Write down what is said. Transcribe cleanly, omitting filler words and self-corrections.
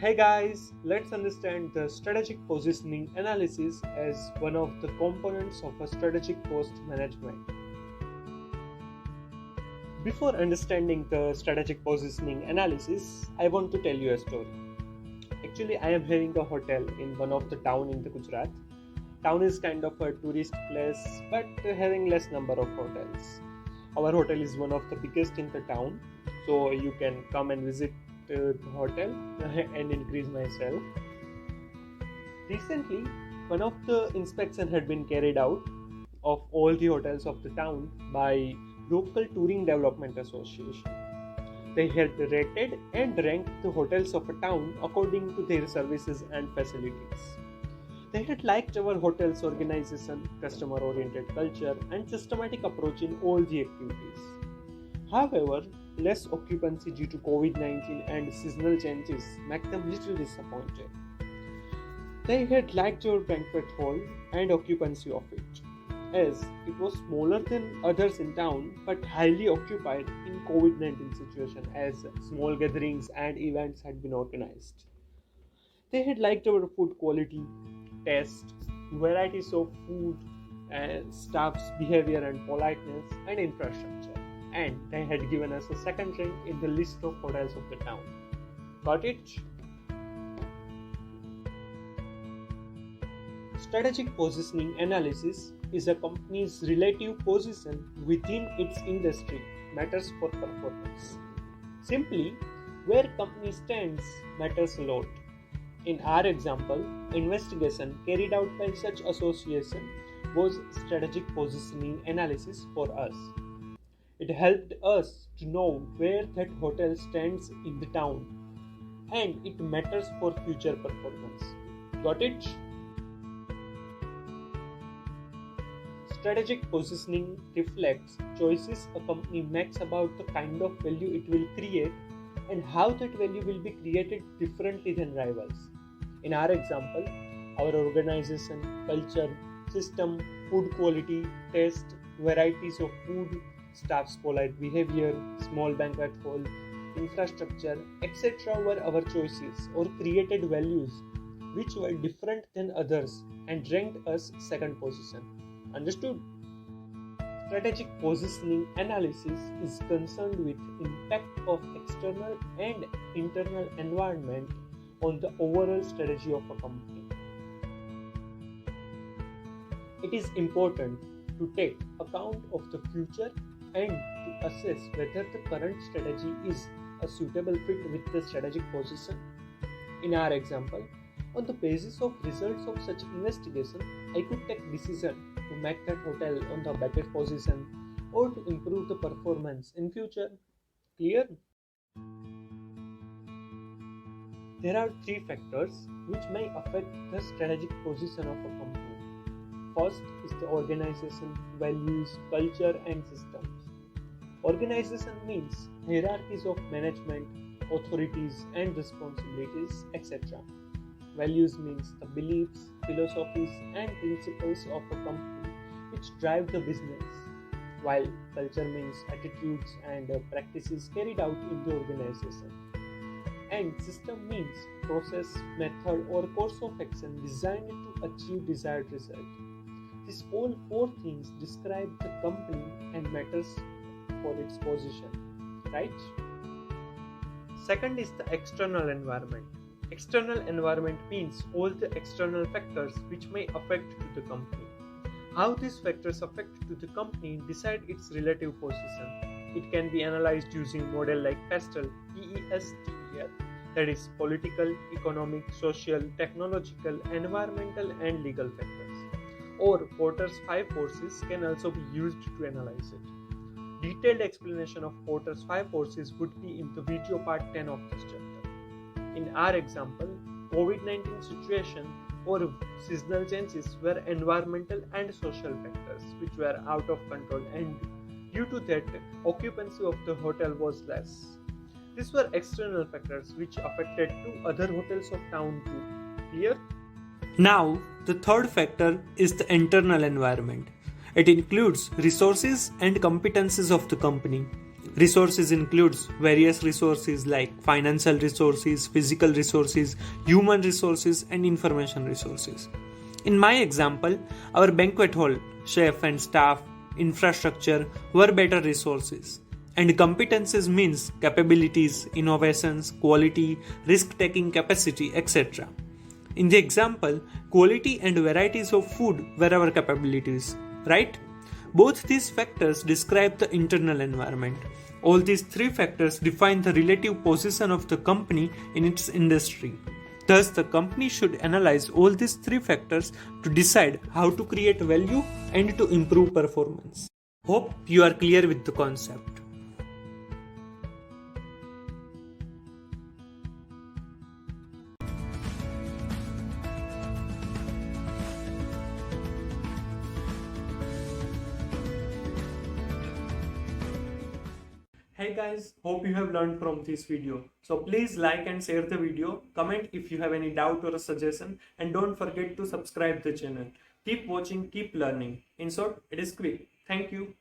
Hey guys, let's understand the strategic positioning analysis as one of the components of a strategic cost management. Before understanding the strategic positioning analysis, I want to tell you a story. Actually, I am having a hotel in one of the town in the Gujarat. Town is kind of a tourist place, but having less number of hotels. Our hotel is one of the biggest in the town, so you can come and visit the hotel and increase myself. Recently, one of the inspection had been carried out of all the hotels of the town by local touring development association. They had rated and ranked the hotels of a town according to their services and facilities. They had liked our hotel's organization, customer oriented culture, and systematic approach in all the activities. However, less occupancy due to COVID-19 and seasonal changes make them little disappointed. They had liked our banquet hall and occupancy of it, as it was smaller than others in town but highly occupied in COVID-19 situation as small gatherings and events had been organized. They had liked our food quality, taste, varieties of food, and staff's behavior and politeness and infrastructure. And they had given us a second rank in the list of hotels of the town. Got it? Strategic positioning analysis is a company's relative position within its industry matters for performance. Simply, where company stands matters a lot. In our example, investigation carried out by such association was strategic positioning analysis for us. It helped us to know where that hotel stands in the town and it matters for future performance. Got it? Strategic positioning reflects choices a company makes about the kind of value it will create and how that value will be created differently than rivals. In our example, our organization, culture, system, food quality, taste, varieties of food, staff's polite behavior, small banquet hall, infrastructure, etc. were our choices or created values which were different than others and ranked us second position. Understood? Strategic positioning analysis is concerned with impact of external and internal environment on the overall strategy of a company. It is important to take account of the future and to assess whether the current strategy is a suitable fit with the strategic position. In our example, on the basis of results of such investigation, I could take decision to make that hotel on the better position or to improve the performance in future. Clear? There are three factors which may affect the strategic position of a company. First is the organization, values, culture and systems. Organization means hierarchies of management, authorities and responsibilities, etc. Values means the beliefs, philosophies and principles of a company which drive the business, while culture means attitudes and practices carried out in the organization. And system means process, method or course of action designed to achieve desired result. These all four things describe the company and matters for its position, right? Second is the external environment. External environment means all the external factors which may affect to the company. How these factors affect to the company decide its relative position. It can be analyzed using model like PESTEL, PESTEL, that is political, economic, social, technological, environmental and legal factors. Or Porter's 5 forces can also be used to analyze it. Detailed explanation of Porter's 5 forces would be in the video part 10 of this chapter. In our example, COVID-19 situation or seasonal changes were environmental and social factors which were out of control and due to that occupancy of the hotel was less. These were external factors which affected two other hotels of town too. Clear? Now, the third factor is the internal environment. It includes resources and competences of the company. Resources includes various resources like financial resources, physical resources, human resources, and information resources. In my example, our banquet hall, chef and staff, infrastructure were better resources. And competences means capabilities, innovations, quality, risk-taking capacity, etc. In the example, quality and varieties of food were our capabilities, right? Both these factors describe the internal environment. All these three factors define the relative position of the company in its industry. Thus, the company should analyze all these three factors to decide how to create value and to improve performance. Hope you are clear with the concept. Hey guys, hope you have learned from this video. So please like and share the video, comment if you have any doubt or a suggestion, and don't forget to subscribe the channel. Keep watching, keep learning. In short, it is quick. Thank you.